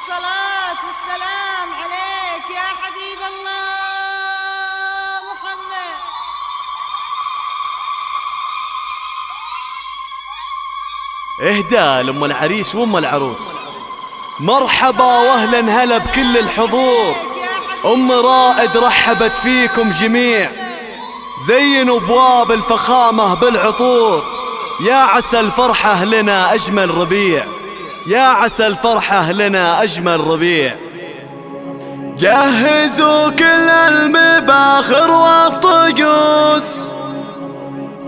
الصلاة والسلام عليك يا حبيب الله محمد. اهدى لأم العريس وأم العروس. مرحبا واهلا هلا بكل الحضور. أم رائد رحبت فيكم جميع، زينوا ابواب الفخامة بالعطور. يا عسى الفرحة لنا أجمل ربيع، يا عسى الفرحة لنا أجمل ربيع. جهزوا كل المباخر والطقوس،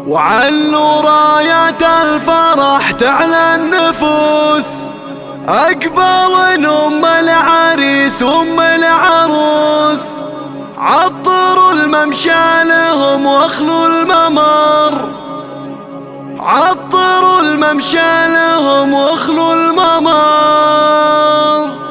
وعلوا رايات الفرح تعلى النفوس. أقبل أم العريس وأم العروس، عطروا الممشى لهم واخلوا الممر. عطروا الممشى لهم واخلوا الممر.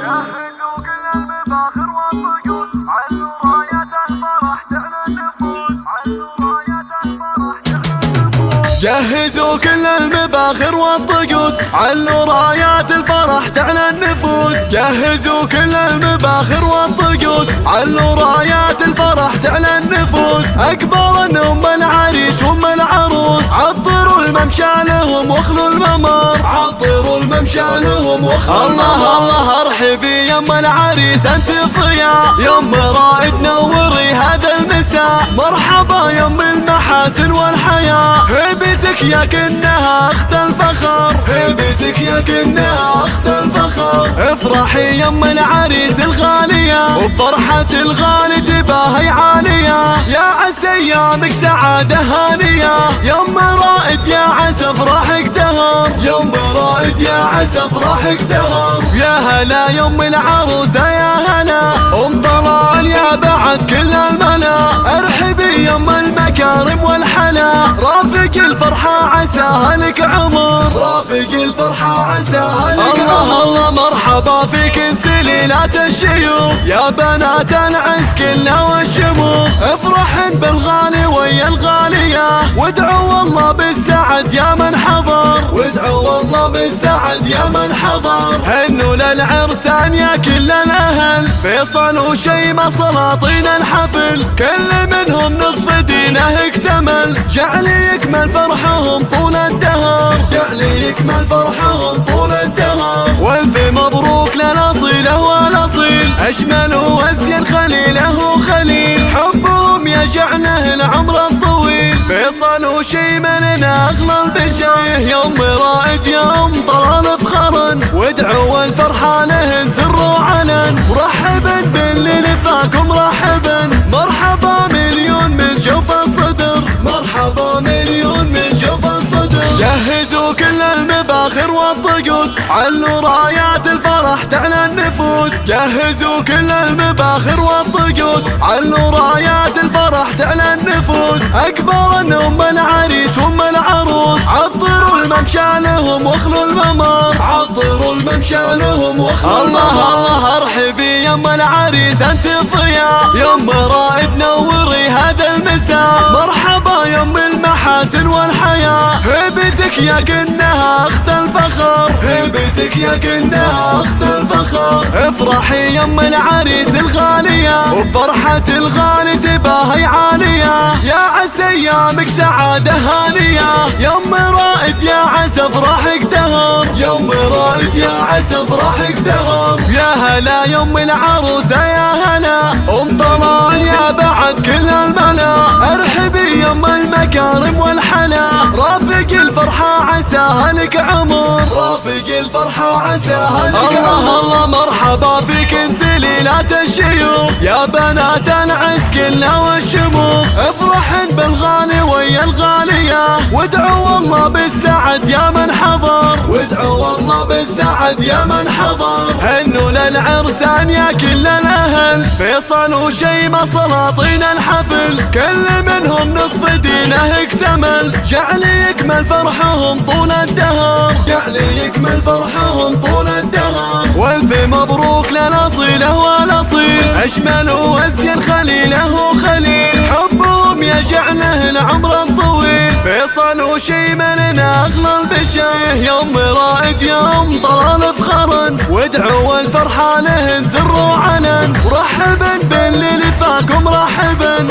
جهزوا كل المباخر والطقوس، علوا رايات الفرح تعلى النفوس. علوا رايات الفرح تعلى النفوس. جهزوا كل المباخر والطقوس، علوا رايات الفرح تعلى النفوس. جهزوا كل المباخر والطقوس، علوا رايات الفرح تعلى النفوس. أقبل أم العريس وأم العروس، عطروا الممشى لهم واخلوا الممر. عطروا الممشى لهم واخلوا الممر. الله الله ارحبي يا ام العريس انت الضياء، يا ام رائد نوري هذا المساء. مرحبا يا ام المحاسن والحياة، هبتك يا كنها اخت الفخر. هبتك يا كنها اخت الفخر. افرحي يا ام العريس الغالية، وبفرحة الغالي تباهي عالية. يا عسى ايامك سعادة هانية، يا ام رائد يا عسى افراحك دهر. يا ام رائد يا عسى افراحك دهر. يا هلا يا ام العروسة يا هلا، ام طلال يا بعد كل الملا. ارحبي يا ام المكارم والحلا، رافق الفرحة عساها لك عمر. رافق الفرحة عساها لك عمر. الله الله مرحبا فيك سليلات الشيوخ، يا بنات العز كلنا والشموخ. افرحن بالغالي ويا الغالية، وادعوا الله بالسعد يا من حضر. وادعوا الله بالسعد يا من حضر. هنوا للعرسان يا كل الاهل، فيصل وشيمة سلاطين الحفل. كل منهم نصف دينه اكتمل، جعل يكمل فرحهم طول الدهر. جعل يكمل فرحهم طول الدهر. والف مبروك للاصيله والاصيل، اجمل وازين خليله وخليل. حبهم يجعله العمر الطويل، فيصل وشيمة لنا اغلى البشر. يا ام رائد يا ام طلال افخرن، وادعوا الفرحة لهن سر وعلن. مرحبا باللي لفاكم رحبا، مرحبا مليون من جوف الصدر. مرحبا مليون من جوف الصدر. جهزوا كل المباخر والطقوس، علوا رايات الفرح تعلى النفوس. جهزوا كل المباخر والطقوس، علوا رايات الفرح تعلى النفوس. أقبل أم العريس وأم العروس، عطروا الممشى لهم واخلوا الممر. عطروا الممشى لهم واخلوا الممر. الله الله ارحبي يا ام العريس انت الضياء، يا ام رائد نوري هذا المساء. مرحبا يا ام المحاسن والحياة، هبتك يا كنها اخت الفخر. هبتك يا كنها اخت الفخر. افرحي يا ام العريس الغالية، وبفرحة الغالي تباهي عالية. يا عسى ايامك سعادة هانية، يا ام رائد يا عسى افراحك دهر. يا ام رائد يا عسى افراحك دهر. يا هلا يا ام العروسة يا هلا، ام طلال يا بعد كل الملا. ارحبي يا ام المكارم والحلا، رافق الفرحة عساها لك عمر. رافق الفرحة عساها لك عمر. الله الله مرحبا فيك سليلات الشيوخ، يا بنات العز كلنا والشموخ. افرحن بالغالي ويا الغالية، وادعوا الله بالسعد يا من حضر. وادعوا الله بالسعد يا من حضر. هنوا للعرسان يا كل الاهل، فيصل وشيمة سلاطين الحفل. كل منهم نصف دينه اكتمل، جعل يكمل فرحهم طول الدهر. جعل يكمل فرحهم طول الدهر. والف مبروك للاصيله والاصيل، اجمل وازين خليله وخليل. حبهم يجعله العمر الطويل، فيصل وشيمن اغلى البشايه، يوم رائد يوم طلال فخرا، وادعوا الفرحه له سر وعلن، مرحبا باللي لفاكم مرحبا،